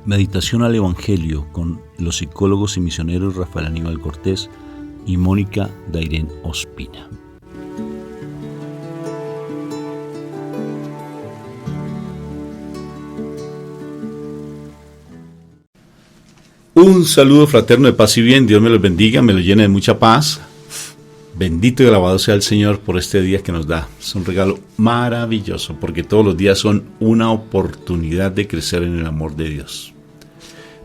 Meditación al Evangelio con los psicólogos y misioneros Rafael Aníbal Cortés y Mónica Dairén Ospina. Un saludo fraterno de paz y bien. Dios me los bendiga, me lo llene de mucha paz. Bendito y alabado sea el Señor por este día que nos da. Es un regalo maravilloso porque todos los días son una oportunidad de crecer en el amor de Dios.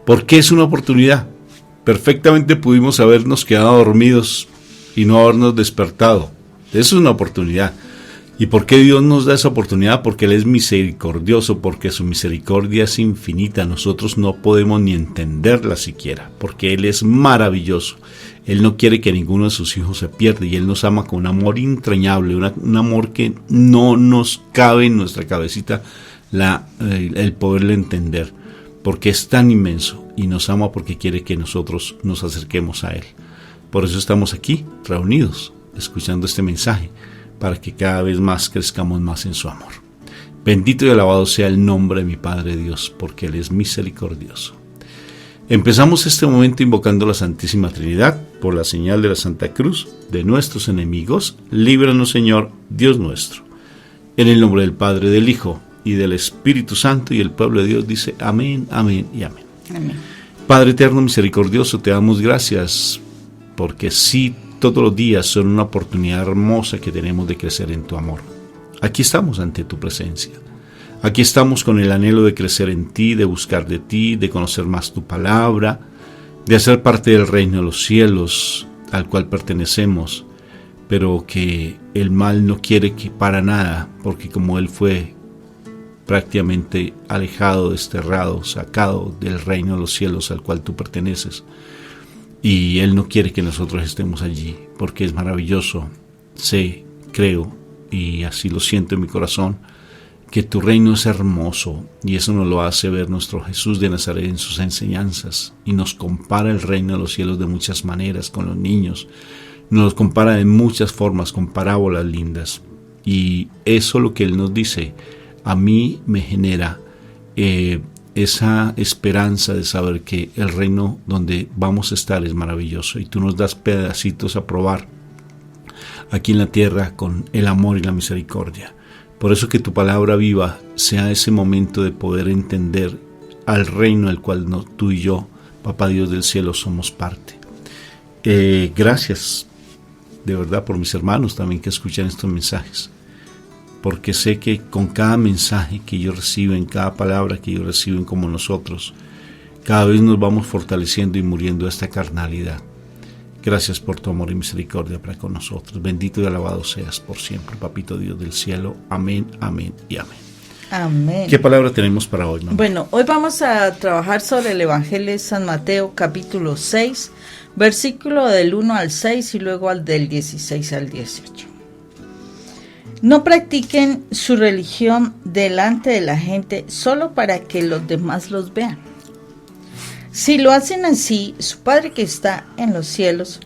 ¿Por qué es una oportunidad? Perfectamente pudimos habernos quedado dormidos y no habernos despertado. Eso es una oportunidad. ¿Y por qué Dios nos da esa oportunidad? Porque Él es misericordioso, porque su misericordia es infinita. Nosotros no podemos ni entenderla siquiera, porque Él es maravilloso. Él no quiere que ninguno de sus hijos se pierda y Él nos ama con un amor entrañable, un amor que no nos cabe en nuestra cabecita el poderle entender, porque es tan inmenso y nos ama porque quiere que nosotros nos acerquemos a Él. Por eso estamos aquí, reunidos, escuchando este mensaje, para que cada vez más crezcamos más en su amor. Bendito y alabado sea el nombre de mi Padre Dios, porque Él es misericordioso. Empezamos este momento invocando la Santísima Trinidad, por la señal de la Santa Cruz, de nuestros enemigos, líbranos Señor, Dios nuestro. En el nombre del Padre, del Hijo y del Espíritu Santo, y el pueblo de Dios dice amén, amén y amén. Amén. Padre eterno misericordioso, te damos gracias, porque sí, todos los días son una oportunidad hermosa que tenemos de crecer en tu amor. Aquí estamos ante tu presencia. Aquí estamos con el anhelo de crecer en ti, de buscar de ti, de conocer más tu palabra, de hacer parte del reino de los cielos al cual pertenecemos, pero que el mal no quiere que para nada, porque como Él fue prácticamente alejado, desterrado, sacado del reino de los cielos al cual tú perteneces, y Él no quiere que nosotros estemos allí, porque es maravilloso. Sé, creo, y así lo siento en mi corazón, que tu reino es hermoso, y eso nos lo hace ver nuestro Jesús de Nazaret en sus enseñanzas, y nos compara el reino de los cielos de muchas maneras con los niños, nos compara de muchas formas con parábolas lindas, y eso lo que Él nos dice, a mí me genera esa esperanza de saber que el reino donde vamos a estar es maravilloso, y tú nos das pedacitos a probar aquí en la tierra con el amor y la misericordia. Por eso que tu palabra viva sea ese momento de poder entender al reino del cual tú y yo, Papá Dios del cielo, somos parte. Gracias de verdad por mis hermanos también que escuchan estos mensajes, porque sé que con cada mensaje que ellos reciben, cada palabra que ellos reciben como nosotros, cada vez nos vamos fortaleciendo y muriendo a esta carnalidad. Gracias por tu amor y misericordia para con nosotros. Bendito y alabado seas por siempre, Papito Dios del cielo. Amén, amén y amén. Amén. ¿Qué palabra tenemos para hoy, mamá? Bueno, hoy vamos a trabajar sobre el Evangelio de San Mateo, capítulo 6, versículo del 1 al 6 y luego del 16 al 18. No practiquen su religión delante de la gente solo para que los demás los vean. Si lo hacen así, su Padre que está en los cielos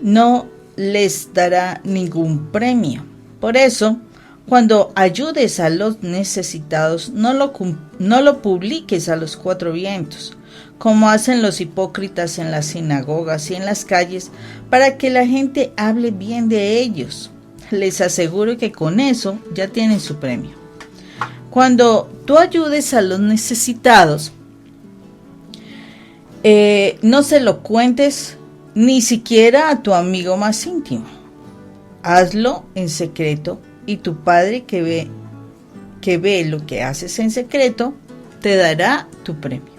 no les dará ningún premio. Por eso, cuando ayudes a los necesitados, no lo publiques a los cuatro vientos, como hacen los hipócritas en las sinagogas y en las calles, para que la gente hable bien de ellos. Les aseguro que con eso ya tienen su premio. Cuando tú ayudes a los necesitados, no se lo cuentes ni siquiera a tu amigo más íntimo. Hazlo en secreto y tu Padre que ve lo que haces en secreto te dará tu premio.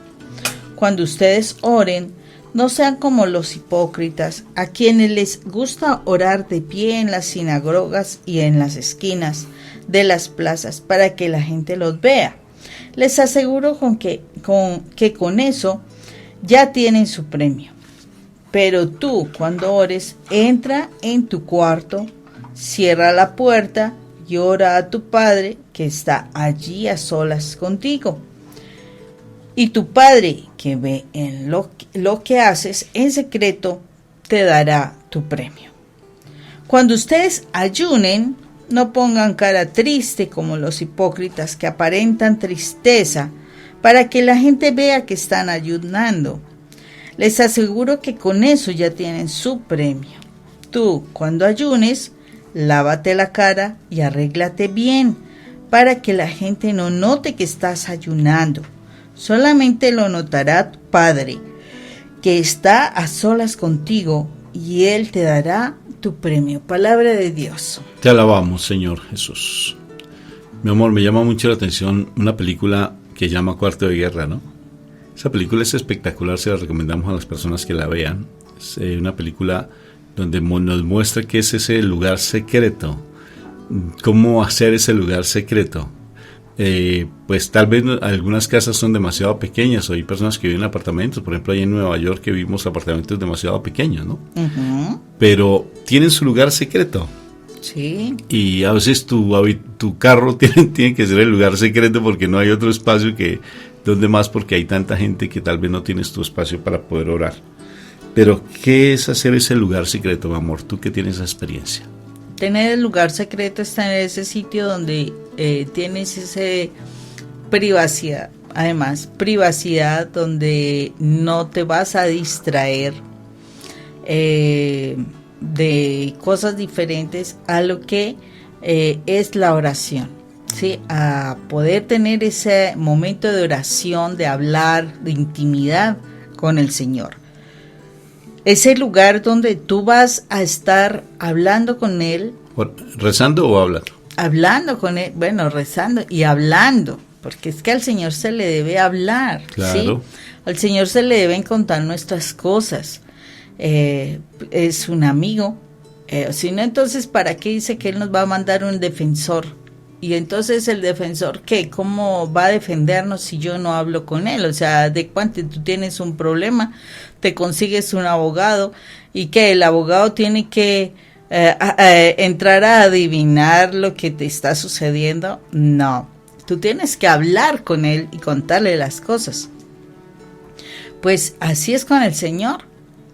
Cuando ustedes oren, no sean como los hipócritas, a quienes les gusta orar de pie en las sinagogas y en las esquinas de las plazas para que la gente los vea. Les aseguro que con eso ya tienen su premio. Pero tú, cuando ores, entra en tu cuarto, cierra la puerta y ora a tu Padre que está allí a solas contigo. Y tu Padre que ve en lo que haces en secreto te dará tu premio. Cuando ustedes ayunen, No pongan cara triste como los hipócritas que aparentan tristeza para que la gente vea que están ayunando. Les aseguro que con eso ya tienen su premio. Tú, cuando ayunes, lávate la cara y arréglate bien, para que la gente no note que estás ayunando. Solamente lo notará tu Padre, que está a solas contigo, y Él te dará tu premio. Palabra de Dios. Te alabamos, Señor Jesús. Mi amor, me llama mucho la atención una película que llama Cuarto de Guerra, ¿no? Esa película es espectacular, se la recomendamos a las personas que la vean. Es una película donde nos muestra qué es ese lugar secreto, cómo hacer ese lugar secreto. Pues tal vez algunas casas son demasiado pequeñas, o hay personas que viven en apartamentos, por ejemplo, ahí en Nueva York que vivimos apartamentos demasiado pequeños, ¿no? Uh-huh. Pero tienen su lugar secreto. Sí. Y a veces tu carro tiene que ser el lugar secreto porque no hay otro espacio que donde más, porque hay tanta gente que tal vez no tienes tu espacio para poder orar. Pero ¿qué es hacer ese lugar secreto, mi amor? Tú que tienes esa experiencia. Tener el lugar secreto es tener ese sitio donde tienes ese privacidad. Además, privacidad donde no te vas a distraer de cosas diferentes a lo que es la oración, ¿sí? A poder tener ese momento de oración, de hablar, de intimidad con el Señor. Ese lugar donde tú vas a estar hablando con Él. ¿Rezando o hablando? Hablando con Él, bueno, rezando y hablando, porque es que al Señor se le debe hablar, claro. ¿sí? Al Señor se le deben contar nuestras cosas. Es un amigo, si no, entonces ¿para qué dice que Él nos va a mandar un defensor? Y entonces el defensor, ¿qué? ¿Cómo va a defendernos si yo no hablo con él? O sea, de cuánto tú tienes un problema, te consigues un abogado y que el abogado tiene que entrar a adivinar lo que te está sucediendo. No, tú tienes que hablar con él y contarle las cosas. Pues así es con el Señor.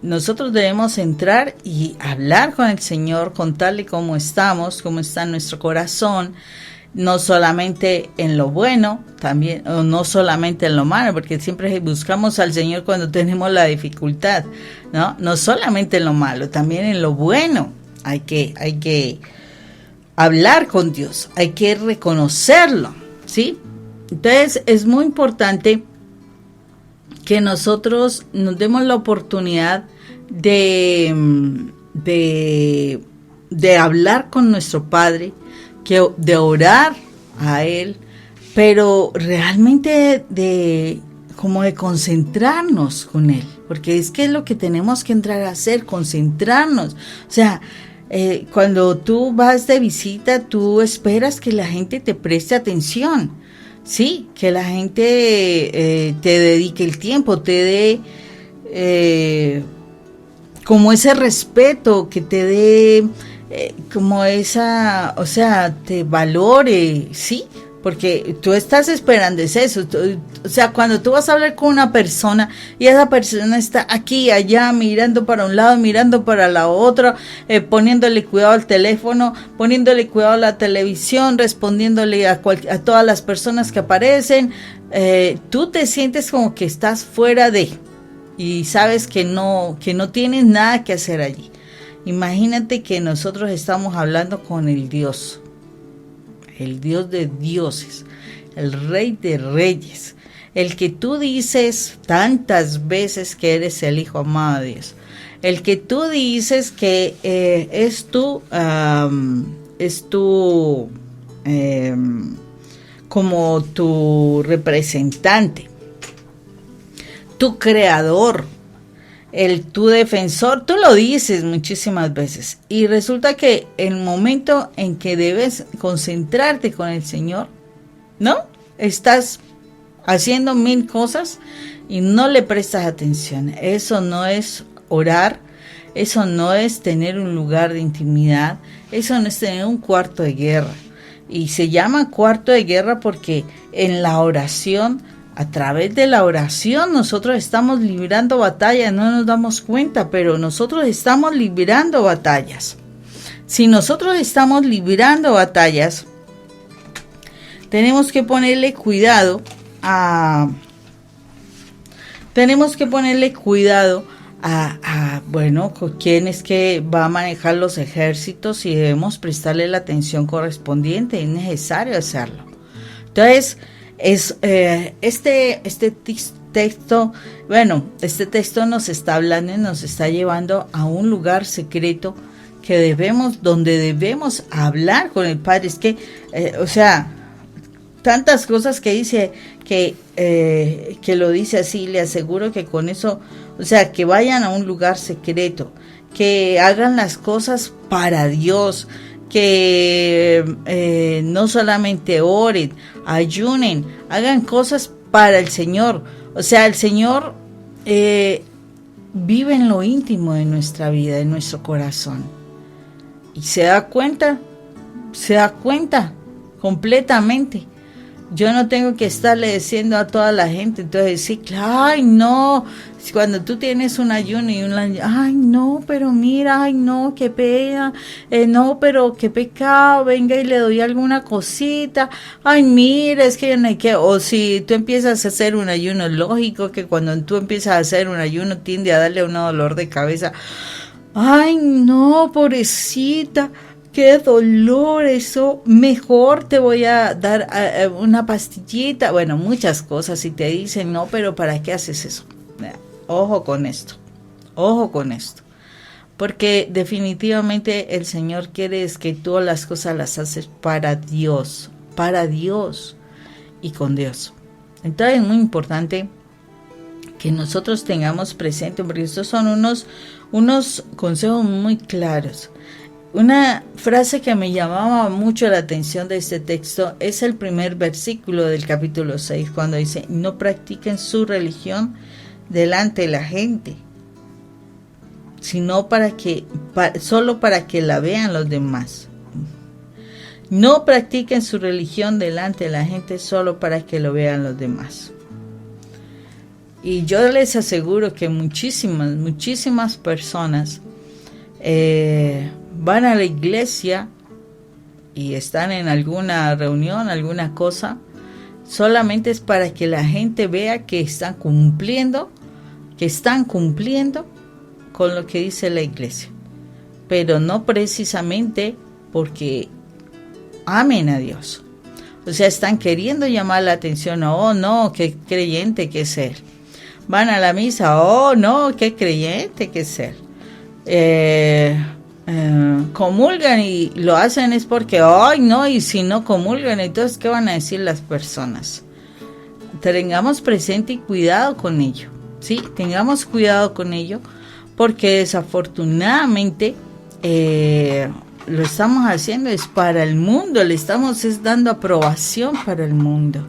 Nosotros debemos entrar y hablar con el Señor, contarle cómo estamos, cómo está nuestro corazón, no solamente en lo bueno, también, o no solamente en lo malo, porque siempre buscamos al Señor cuando tenemos la dificultad, ¿no? No solamente en lo malo, también en lo bueno. Hay que hablar con Dios, hay que reconocerlo, ¿sí? Entonces es muy importante que nosotros nos demos la oportunidad de hablar con nuestro Padre, de orar a Él, pero realmente de concentrarnos con Él, porque es que es lo que tenemos que entrar a hacer, concentrarnos. O sea, cuando tú vas de visita, tú esperas que la gente te preste atención, sí, que la gente te dedique el tiempo, te dé como ese respeto, que te dé como esa, o sea, te valore, ¿sí? Porque tú estás esperando eso. O sea, cuando tú vas a hablar con una persona y esa persona está aquí y allá, mirando para un lado, mirando para la otra, poniéndole cuidado al teléfono, poniéndole cuidado a la televisión, respondiéndole a todas las personas que aparecen, tú te sientes como que estás fuera de, y sabes que no tienes nada que hacer allí. Imagínate que nosotros estamos hablando con el Dios de dioses, el Rey de reyes, el que tú dices tantas veces que eres el Hijo amado de Dios, el que tú dices que es tu como tu representante, tu creador, tu defensor. Tú lo dices muchísimas veces, y resulta que el momento en que debes concentrarte con el Señor, ¿no? Estás haciendo 1000 cosas y no le prestas atención. Eso no es orar, eso no es tener un lugar de intimidad, eso no es tener un cuarto de guerra. Y se llama cuarto de guerra porque en la oración, a través de la oración, nosotros estamos librando batallas, no nos damos cuenta, pero nosotros estamos librando batallas, si nosotros estamos librando batallas, tenemos que ponerle cuidado a bueno, con quién es que va a manejar los ejércitos y debemos prestarle la atención correspondiente, es necesario hacerlo. Entonces, este texto nos está hablando y nos está llevando a un lugar secreto donde debemos hablar con el Padre. Es que, tantas cosas que dice, que lo dice así, le aseguro que con eso, que vayan a un lugar secreto, que hagan las cosas para Dios, que no solamente oren, ayunen, hagan cosas para el Señor. El Señor vive en lo íntimo de nuestra vida, en nuestro corazón. Y se da cuenta completamente. Yo no tengo que estarle diciendo a toda la gente, entonces sí, claro, ay no, cuando tú tienes un ayuno y ay no, pero mira, ay no, qué pena, no, pero qué pecado, venga y le doy alguna cosita, ay mira, es que yo no hay que, o si tú empiezas a hacer un ayuno, lógico que cuando tú empiezas a hacer un ayuno tiende a darle un dolor de cabeza, ay no, pobrecita, qué dolor, eso, mejor te voy a dar una pastillita, bueno, muchas cosas, y te dicen, no, pero ¿para qué haces eso? Ojo con esto, porque definitivamente el Señor quiere es que todas las cosas las haces para Dios y con Dios. Entonces es muy importante que nosotros tengamos presente, porque estos son unos consejos muy claros. Una frase que me llamaba mucho la atención de este texto es el primer versículo del capítulo 6, cuando dice, no practiquen su religión delante de la gente, sino solo para que la vean los demás. No practiquen su religión delante de la gente solo para que lo vean los demás. Y yo les aseguro que muchísimas personas van a la iglesia y están en alguna reunión, alguna cosa, solamente es para que la gente vea que están cumpliendo con lo que dice la iglesia, pero no precisamente porque amen a Dios. Están queriendo llamar la atención, oh no, qué creyente que es él. Van a la misa, oh no, qué creyente que es él. Comulgan y lo hacen es porque, ay no, y si no comulgan, entonces ¿qué van a decir las personas? Tengamos presente y cuidado con ello, ¿sí? Tengamos cuidado con ello, porque desafortunadamente lo estamos haciendo es para el mundo, le estamos dando aprobación para el mundo,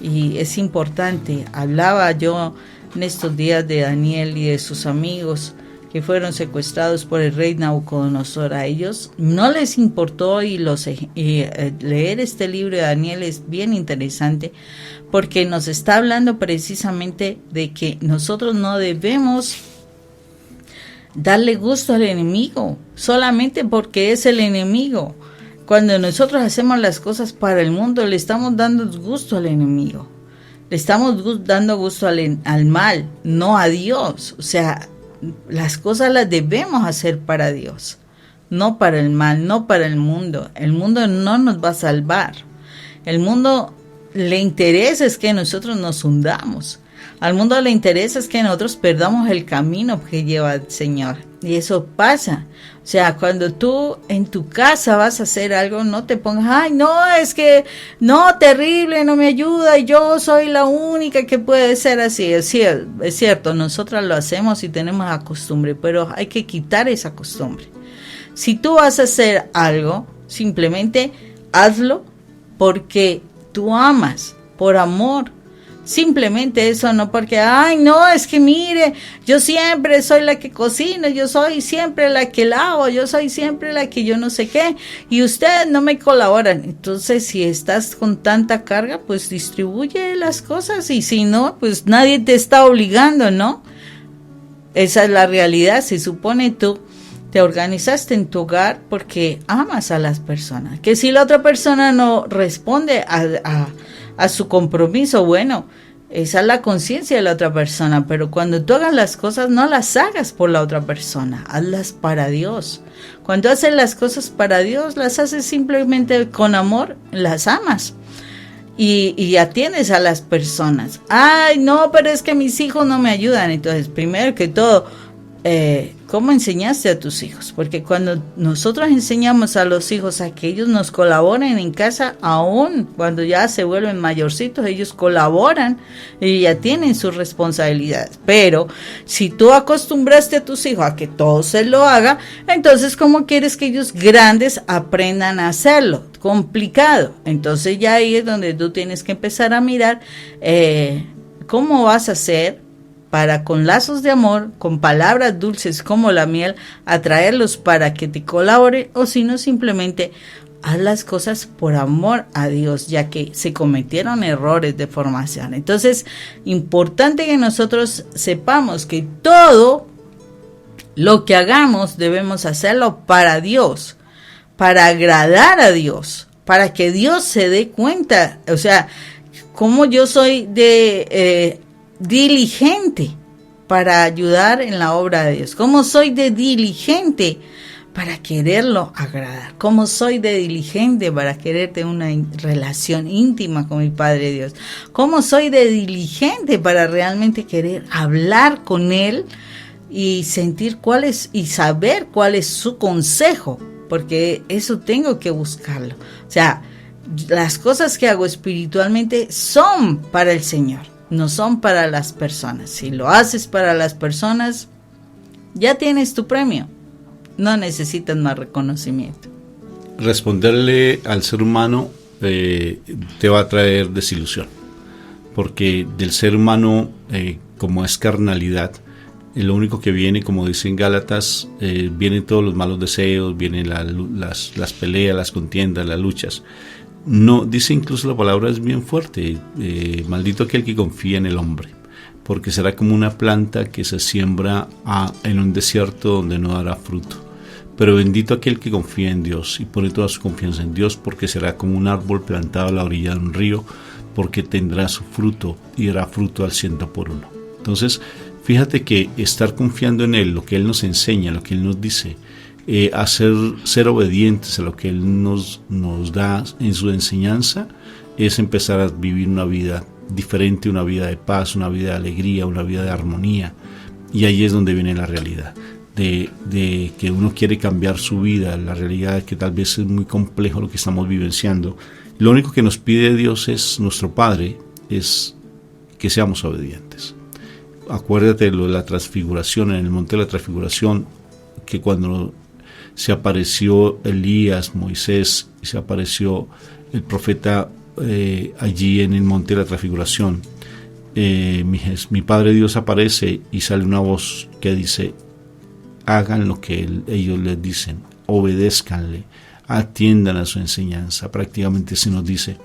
y es importante. Hablaba yo en estos días de Daniel y de sus amigos que fueron secuestrados por el rey Nabucodonosor. A ellos no les importó, y leer este libro de Daniel es bien interesante, porque nos está hablando precisamente de que nosotros no debemos darle gusto al enemigo, solamente porque es el enemigo. Cuando nosotros hacemos las cosas para el mundo, le estamos dando gusto al enemigo, le estamos dando gusto al mal, no a Dios. Las cosas las debemos hacer para Dios, no para el mal, no para el mundo. El mundo no nos va a salvar. El mundo le interesa es que nosotros nos hundamos. Al mundo le interesa es que nosotros perdamos el camino que lleva el Señor. Y eso pasa. Cuando tú en tu casa vas a hacer algo, no te pongas, ay, no, es que, no, terrible, no me ayuda, y yo soy la única que puede ser así. Es cierto, nosotras lo hacemos y tenemos la costumbre, pero hay que quitar esa costumbre. Si tú vas a hacer algo, simplemente hazlo porque tú amas, por amor. Simplemente eso, no porque, ay, no, es que mire, yo siempre soy la que cocino, yo soy siempre la que lavo, yo soy siempre la que yo no sé qué, y ustedes no me colaboran. Entonces, si estás con tanta carga, pues distribuye las cosas, y si no, pues nadie te está obligando, ¿no? Esa es la realidad. Se supone tú te organizaste en tu hogar porque amas a las personas. Que si la otra persona no responde a su compromiso, bueno, esa es la conciencia de la otra persona, pero cuando tú hagas las cosas, no las hagas por la otra persona, hazlas para Dios. Cuando haces las cosas para Dios, las haces simplemente con amor, las amas. Y atiendes a las personas. Ay, no, pero es que mis hijos no me ayudan. Entonces, primero que todo, ¿cómo enseñaste a tus hijos? Porque cuando nosotros enseñamos a los hijos a que ellos nos colaboren en casa, aún cuando ya se vuelven mayorcitos, ellos colaboran y ya tienen sus responsabilidades. Pero si tú acostumbraste a tus hijos a que todo se lo haga, entonces ¿cómo quieres que ellos grandes aprendan a hacerlo? Complicado. Entonces ya ahí es donde tú tienes que empezar a mirar cómo vas a hacer para con lazos de amor, con palabras dulces como la miel, atraerlos para que te colaboren, o si no, simplemente haz las cosas por amor a Dios, ya que se cometieron errores de formación. Entonces, importante que nosotros sepamos que todo lo que hagamos debemos hacerlo para Dios, para agradar a Dios, para que Dios se dé cuenta. O sea, como yo soy diligente para ayudar en la obra de Dios, como soy de diligente para quererlo agradar, como soy de diligente para querer tener una relación íntima con mi Padre Dios, como soy de diligente para realmente querer hablar con Él y sentir cuál es y saber cuál es su consejo, porque eso tengo que buscarlo. O sea, las cosas que hago espiritualmente son para el Señor, no son para las personas. Si lo haces para las personas, ya tienes tu premio. No necesitas más reconocimiento. Responderle al ser humano te va a traer desilusión, porque del ser humano, como es carnalidad, lo único que viene, como dicen Gálatas, vienen todos los malos deseos, vienen las peleas, las contiendas, las luchas. No, dice incluso la palabra es bien fuerte, maldito aquel que confía en el hombre, porque será como una planta que se siembra en un desierto donde no dará fruto. Pero bendito aquel que confía en Dios y pone toda su confianza en Dios, porque será como un árbol plantado a la orilla de un río, porque tendrá su fruto y dará fruto al 100 por uno. Entonces, fíjate que estar confiando en Él, lo que Él nos enseña, lo que Él nos dice, ser obedientes a lo que Él nos da en su enseñanza, es empezar a vivir una vida diferente, una vida de paz, una vida de alegría, una vida de armonía. Y ahí es donde viene la realidad de que uno quiere cambiar su vida. La realidad es que tal vez es muy complejo lo que estamos vivenciando. Lo único que nos pide Dios, es nuestro Padre, es que seamos obedientes. Acuérdate de la transfiguración, en el monte de la transfiguración, que cuando se apareció Elías, Moisés, y se apareció el profeta allí en el monte de la transfiguración, mi Padre Dios aparece y sale una voz que dice: hagan lo que ellos les dicen, obedézcanle, atiendan a su enseñanza. Prácticamente se nos dice.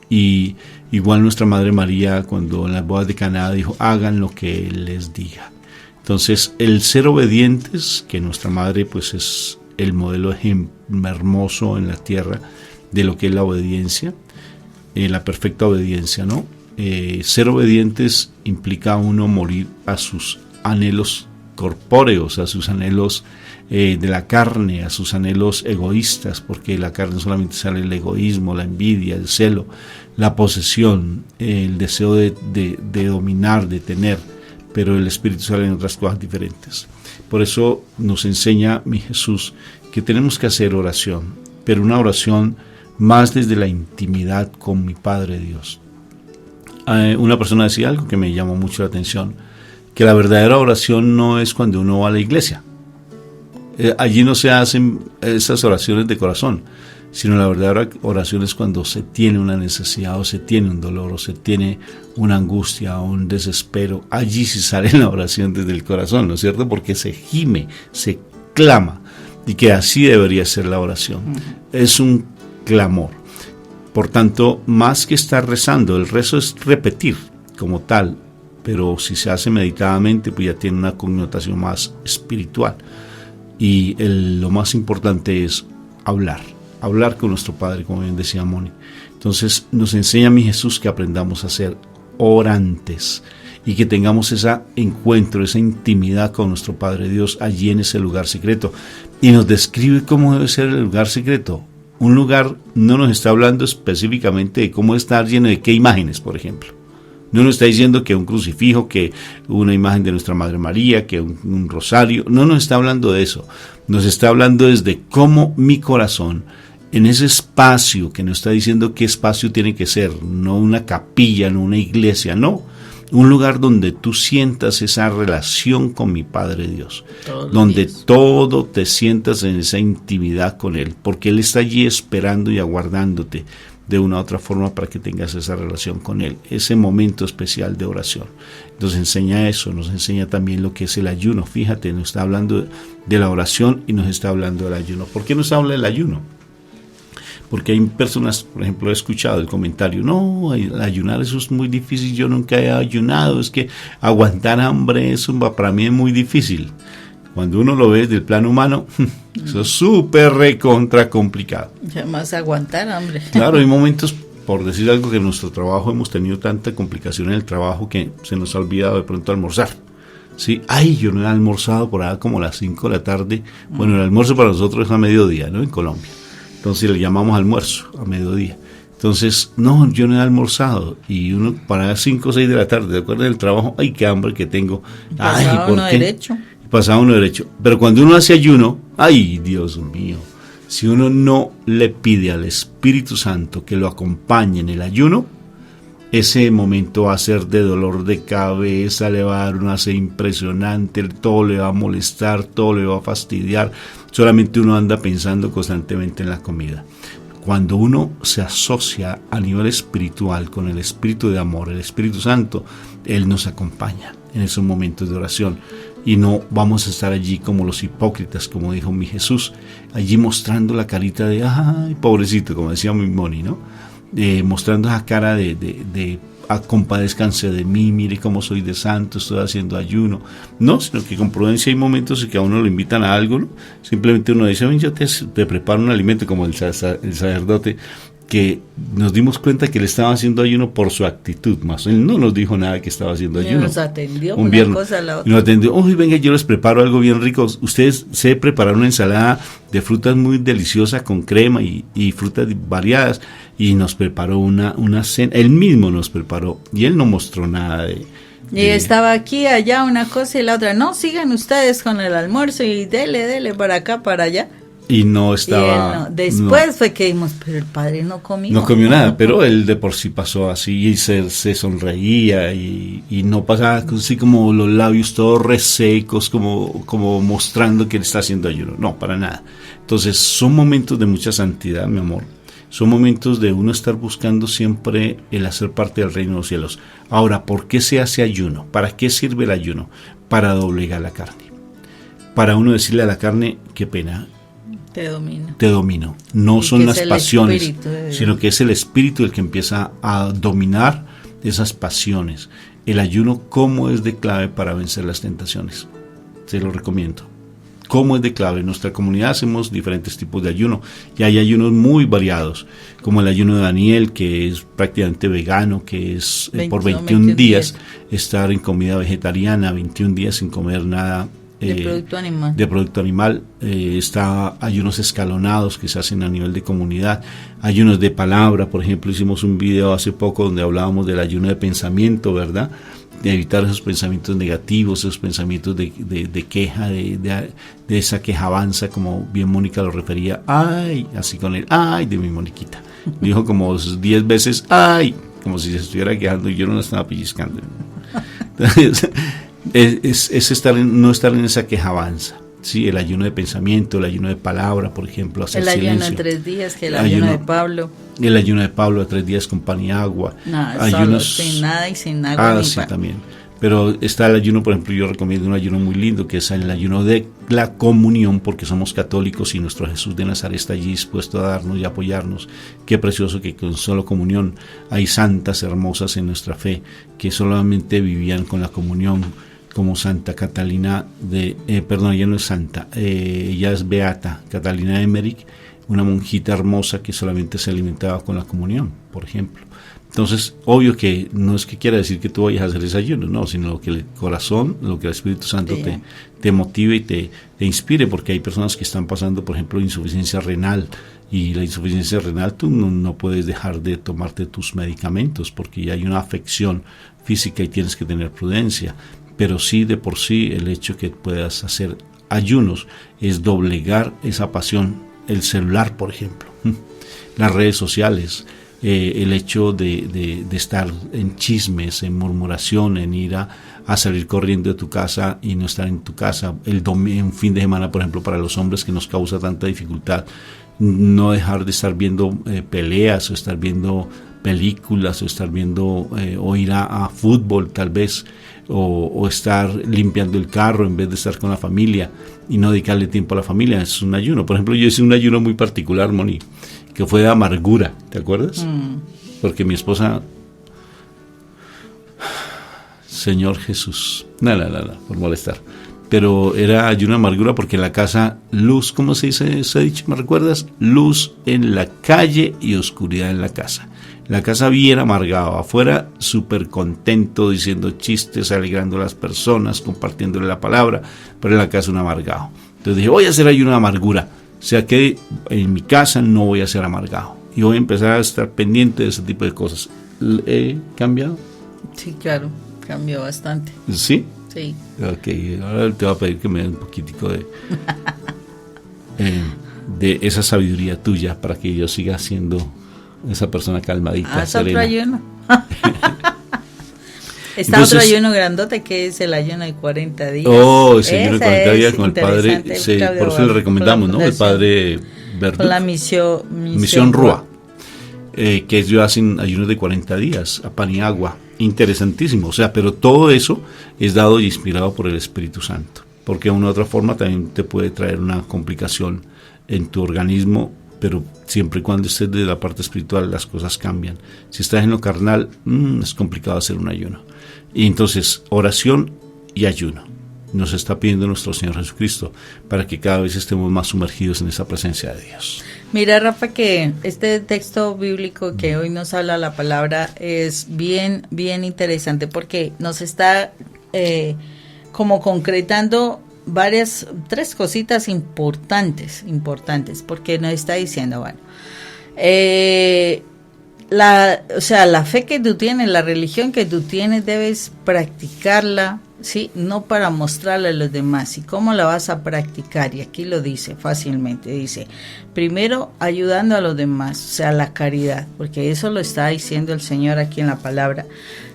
Y igual nuestra Madre María, cuando en las bodas de Caná, dijo: hagan lo que Él les diga. Entonces, el ser obedientes, que nuestra Madre pues es el modelo hermoso en la tierra de lo que es la obediencia, la perfecta obediencia, ¿no? Ser obedientes implica a uno morir a sus anhelos corpóreos, a sus anhelos de la carne, a sus anhelos egoístas, porque de la carne solamente sale el egoísmo, la envidia, el celo, la posesión, el deseo de dominar, de tener, pero el Espíritu sale en otras cosas diferentes. Por eso nos enseña mi Jesús que tenemos que hacer oración, pero una oración más desde la intimidad con mi Padre Dios. Una persona decía algo que me llamó mucho la atención, que la verdadera oración no es cuando uno va a la iglesia. Allí no se hacen esas oraciones de corazón, sino la verdadera oración es cuando se tiene una necesidad, o se tiene un dolor, o se tiene una angustia, o un desespero. Allí sí sale la oración desde el corazón, ¿no es cierto? Porque se gime, se clama, y que así debería ser la oración. Es un clamor. Por tanto, más que estar rezando, el rezo es repetir como tal, pero si se hace meditadamente, pues ya tiene una connotación más espiritual. Y lo más importante es hablar con nuestro Padre, como bien decía Moni. Entonces nos enseña mi Jesús que aprendamos a ser orantes y que tengamos ese encuentro, esa intimidad con nuestro Padre Dios allí en ese lugar secreto. Y nos describe cómo debe ser el lugar secreto. Un lugar, no nos está hablando específicamente de cómo estar lleno de qué imágenes, por ejemplo. No nos está diciendo que un crucifijo, que una imagen de nuestra Madre María, que un rosario. No nos está hablando de eso. Nos está hablando desde cómo mi corazón, en ese espacio, que nos está diciendo qué espacio tiene que ser, no una capilla, no una iglesia, no. Un lugar donde tú sientas esa relación con mi Padre Dios, donde todo te sientas en esa intimidad con Él, porque Él está allí esperando y aguardándote de una u otra forma para que tengas esa relación con Él, ese momento especial de oración. Nos enseña eso, nos enseña también lo que es el ayuno. Fíjate, nos está hablando de la oración y nos está hablando del ayuno. ¿Por qué nos habla del ayuno? Porque hay personas, por ejemplo, he escuchado el comentario, no, ayunar eso es muy difícil, yo nunca he ayunado, es que aguantar hambre, eso para mí es muy difícil. Cuando uno lo ve desde el plano humano, eso es súper recontra complicado. Jamás aguantar hambre. Claro, hay momentos, por decir algo, que en nuestro trabajo hemos tenido tanta complicación en el trabajo que se nos ha olvidado de pronto almorzar. Sí, yo no he almorzado por ahí como a las 5 de la tarde. Bueno, el almuerzo para nosotros es a mediodía, ¿no? En Colombia. Entonces le llamamos almuerzo a mediodía. Entonces, no, yo no he almorzado. Y uno para las 5 o 6 de la tarde, ¿de acuerdo? Del trabajo, qué hambre que tengo. Pasaba uno derecho. Pasaba uno derecho. Pero cuando uno hace ayuno, Dios mío, si uno no le pide al Espíritu Santo que lo acompañe en el ayuno, ese momento va a ser de dolor de cabeza, le va a dar una sed impresionante, todo le va a molestar, todo le va a fastidiar. Solamente uno anda pensando constantemente en la comida. Cuando uno se asocia a nivel espiritual con el Espíritu de amor, el Espíritu Santo, Él nos acompaña en esos momentos de oración. Y no vamos a estar allí como los hipócritas, como dijo mi Jesús, allí mostrando la carita de, pobrecito, como decía mi Moni, ¿no? Mostrando esa cara de compadézcanse de mí, mire cómo soy de santo, estoy haciendo ayuno. No, sino que con prudencia hay momentos en que a uno lo invitan a algo, ¿no? Simplemente uno dice, yo te preparo un alimento, como el sacerdote, que nos dimos cuenta que le estaba haciendo ayuno por su actitud, más él no nos dijo nada que estaba haciendo ayuno. Nos atendió un una viernes, cosa a la otra. Nos atendió, venga, yo les preparo algo bien rico. Ustedes se prepararon una ensalada de frutas muy deliciosa con crema y frutas variadas, y nos preparó una cena. Él mismo nos preparó y él no mostró nada de y estaba aquí, allá, una cosa y la otra. No, sigan ustedes con el almuerzo y dele para acá, para allá. Y no estaba... Después fue que dijimos, pero el padre no comió. No comió nada, pero él de por sí pasó así y se sonreía y no pasaba así como los labios todos resecos, como mostrando que él está haciendo ayuno. No, para nada. Entonces son momentos de mucha santidad, mi amor. Son momentos de uno estar buscando siempre el hacer parte del reino de los cielos. Ahora, ¿por qué se hace ayuno? ¿Para qué sirve el ayuno? Para doblegar la carne. Para uno decirle a la carne, qué pena, te domino. No son las pasiones, sino que es el Espíritu el que empieza a dominar esas pasiones. El ayuno, ¿cómo es de clave para vencer las tentaciones? Se lo recomiendo. ¿Cómo es de clave? En nuestra comunidad hacemos diferentes tipos de ayuno y hay ayunos muy variados, como el ayuno de Daniel, que es prácticamente vegano, que es por 21 días estar en comida vegetariana, 21 días sin comer nada de producto animal. Está ayunos escalonados que se hacen a nivel de comunidad, ayunos de palabra. Por ejemplo, hicimos un video hace poco donde hablábamos del ayuno de pensamiento, ¿verdad? De evitar esos pensamientos negativos, esos pensamientos de queja, de esa quejabanza, como bien Mónica lo refería, así con él, de mi Moniquita. Dijo como 10 veces, como si se estuviera quejando y yo no la estaba pellizcando. Entonces, es no estar en esa quejabanza. Sí, el ayuno de pensamiento, el ayuno de palabra, por ejemplo, hacer el ayuno silencio. de 3 días, que el ayuno de Pablo. El ayuno de Pablo de 3 días con pan y agua. Ayunos sin nada y sin agua. Sí, también. Pero está el ayuno, por ejemplo, yo recomiendo un ayuno muy lindo, que es el ayuno de la comunión, porque somos católicos y nuestro Jesús de Nazaret está allí dispuesto a darnos y apoyarnos. Qué precioso que con solo comunión hay santas hermosas en nuestra fe, que solamente vivían con la comunión, como Santa Catalina ella no es santa, ella es beata, Catalina Emmerich, una monjita hermosa que solamente se alimentaba con la comunión, por ejemplo. Entonces, obvio que no es que quiera decir que tú vayas a hacer desayuno, no, sino lo que el corazón, lo que el Espíritu Santo te motive y te inspire, porque hay personas que están pasando, por ejemplo, insuficiencia renal, y la insuficiencia renal tú no puedes dejar de tomarte tus medicamentos, porque ya hay una afección física y tienes que tener prudencia, pero sí, de por sí, el hecho que puedas hacer ayunos es doblegar esa pasión. El celular, por ejemplo, las redes sociales, el hecho de estar en chismes, en murmuración, en ir a salir corriendo de tu casa y no estar en tu casa, un fin de semana, por ejemplo, para los hombres que nos causa tanta dificultad, no dejar de estar viendo peleas o estar viendo películas o estar viendo o ir a fútbol tal vez, o estar limpiando el carro en vez de estar con la familia y no dedicarle tiempo a la familia. Es un ayuno. Por ejemplo, yo hice un ayuno muy particular, Moni, que fue de amargura, ¿te acuerdas? Porque mi esposa, Señor Jesús, no, por molestar, pero era ayuno de amargura porque en la casa, luz, ¿cómo se dice ese dicho? ¿Me recuerdas? Luz en la calle y oscuridad en la casa. La casa bien amargada, afuera súper contento, diciendo chistes, alegrando a las personas, compartiéndole la palabra, pero en la casa un amargado. Entonces dije, voy a hacer ayuno de amargura, o sea que en mi casa no voy a ser amargado y voy a empezar a estar pendiente de ese tipo de cosas. ¿He cambiado? Sí, claro, cambió bastante. ¿Sí? Sí. Ok, ahora te voy a pedir que me den un poquitico de esa sabiduría tuya para que yo siga siendo esa persona calmadita, está serena. Otro ayuno. Está entonces, otro ayuno grandote que es el ayuno de 40 días. Oh, ese ayuno de 40 días con el padre, por eso le recomendamos, ¿no? El padre Verdú. Con la misión Rúa, que ellos hacen ayunos de 40 días, a pan y agua. Interesantísimo, o sea, pero todo eso es dado y inspirado por el Espíritu Santo, porque de una u otra forma también te puede traer una complicación en tu organismo, pero siempre y cuando estés de la parte espiritual las cosas cambian. Si estás en lo carnal, es complicado hacer un ayuno. Y entonces, oración y ayuno nos está pidiendo nuestro Señor Jesucristo para que cada vez estemos más sumergidos en esa presencia de Dios. Mira, Rafa, que este texto bíblico que hoy nos habla la palabra es bien interesante porque nos está como concretando tres cositas importantes, porque nos está diciendo, bueno, la fe que tú tienes, la religión que tú tienes, debes practicarla, ¿sí? No para mostrarla a los demás. ¿Y cómo la vas a practicar? Y aquí lo dice fácilmente, dice, primero ayudando a los demás, o sea, la caridad, porque eso lo está diciendo el Señor aquí en la palabra.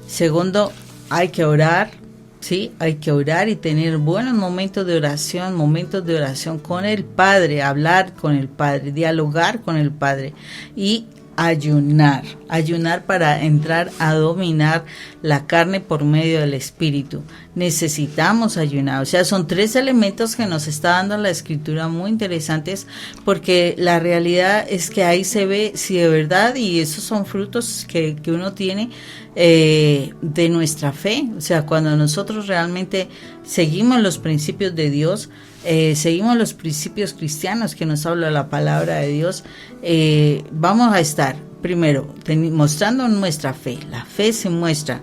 Segundo, hay que orar, ¿sí? Hay que orar y tener buenos momentos de oración con el Padre, hablar con el Padre, dialogar con el Padre y ayunar para entrar a dominar la carne por medio del Espíritu. Necesitamos ayunar, o sea, son tres elementos que nos está dando la Escritura muy interesantes, porque la realidad es que ahí se ve si de verdad, y esos son frutos que uno tiene de nuestra fe, o sea, cuando nosotros realmente seguimos los principios de Dios, seguimos los principios cristianos que nos habla la palabra de Dios, vamos a estar primero mostrando nuestra fe. La fe se muestra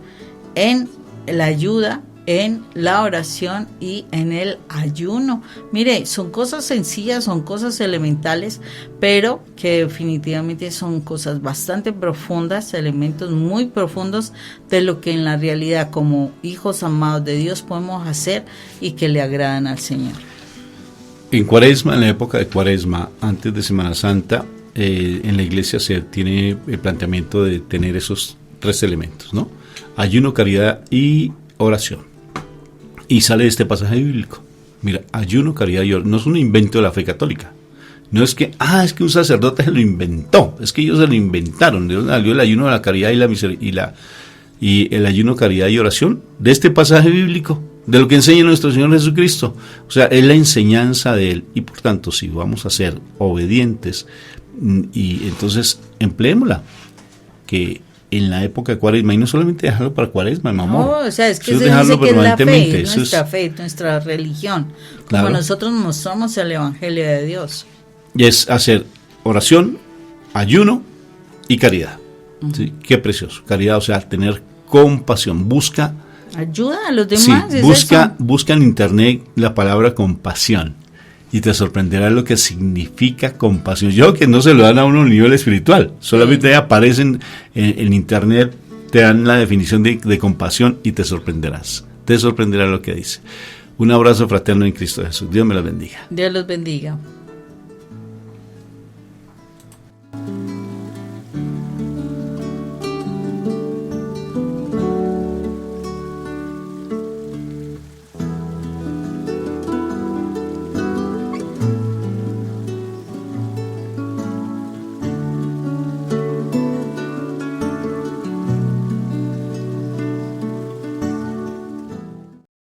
en la ayuda, en la oración y en el ayuno. Mire, son cosas sencillas, son cosas elementales, pero que definitivamente son cosas bastante profundas, elementos muy profundos de lo que en la realidad como hijos amados de Dios podemos hacer y que le agradan al Señor. En Cuaresma, en la época de Cuaresma, antes de Semana Santa, en la iglesia se tiene el planteamiento de tener esos tres elementos, ¿no? Ayuno, caridad y oración. Y sale este pasaje bíblico. Mira, ayuno, caridad y oración. No es un invento de la fe católica. No es que, es que un sacerdote se lo inventó. Es que ellos se lo inventaron. Salió el ayuno de la caridad y el ayuno, caridad y oración de este pasaje bíblico, de lo que enseña nuestro Señor Jesucristo. O sea, es la enseñanza de Él. Y por tanto, si vamos a ser obedientes, y entonces empleémosla, que en la época de Cuaresma, y no solamente dejarlo para Cuaresma, mi amor. No, o sea, es que Eso se dejarlo dice que es la permanentemente. fe, nuestra religión. Claro. Como nosotros mostramos el Evangelio de Dios. Y es hacer oración, ayuno y caridad. ¿Sí? Qué precioso. Caridad, o sea, tener compasión. Busca Ayuda a los demás. Sí, ¿es busca en internet la palabra compasión y te sorprenderá lo que significa compasión. Yo que no se lo dan a uno a un nivel espiritual, solamente aparecen en internet, te dan la definición de compasión y te sorprendrá lo que dice. Un abrazo fraterno en Cristo Jesús. Dios me la bendiga. Dios los bendiga.